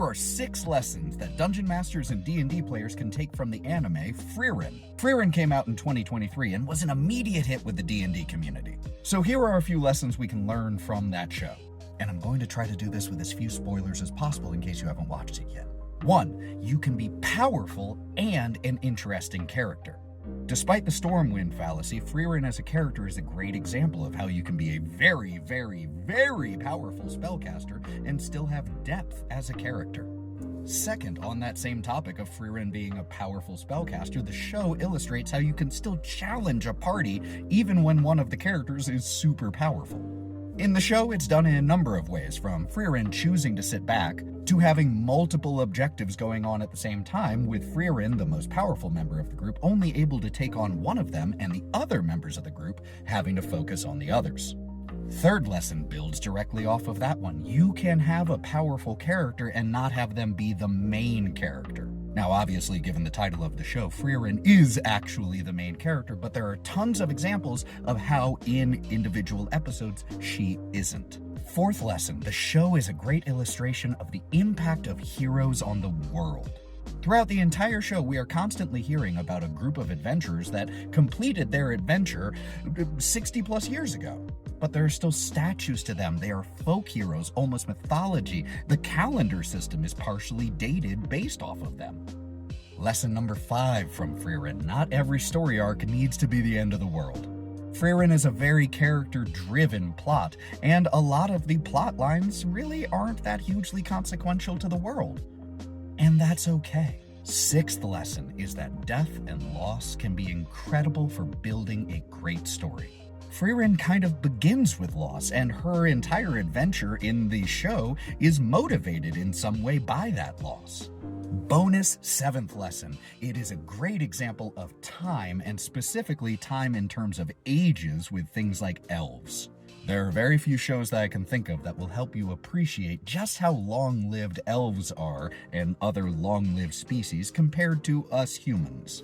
There are 6 lessons that Dungeon Masters and D&D players can take from the anime Frieren. Frieren came out in 2023 and was an immediate hit with the D&D community. So here are a few lessons we can learn from that show. And I'm going to try to do this with as few spoilers as possible in case you haven't watched it yet. 1. You can be powerful and an interesting character. Despite the Stormwind fallacy, Frieren as a character is a great example of how you can be a very, very, very powerful spellcaster and still have depth as a character. Second, on that same topic of Frieren being a powerful spellcaster, the show illustrates how you can still challenge a party even when one of the characters is super powerful. In the show, it's done in a number of ways, from Frieren choosing to sit back, to having multiple objectives going on at the same time, with Frieren, the most powerful member of the group, only able to take on one of them and the other members of the group having to focus on the others. Third lesson builds directly off of that one. You can have a powerful character and not have them be the main character. Now, obviously, given the title of the show, Frieren is actually the main character, but there are tons of examples of how in individual episodes she isn't. Fourth lesson, the show is a great illustration of the impact of heroes on the world. Throughout the entire show, we are constantly hearing about a group of adventurers that completed their adventure 60 plus years ago. But there are still statues to them. They are folk heroes, almost mythology. The calendar system is partially dated based off of them. Lesson number 5 from Frieren: not every story arc needs to be the end of the world. Frieren is a very character-driven plot, and a lot of the plot lines really aren't that hugely consequential to the world. And that's okay. Sixth lesson is that death and loss can be incredible for building a great story. Frieren kind of begins with loss, and her entire adventure in the show is motivated in some way by that loss. Bonus 7th lesson. It is a great example of time, and specifically time in terms of ages with things like elves. There are very few shows that I can think of that will help you appreciate just how long-lived elves are and other long-lived species compared to us humans.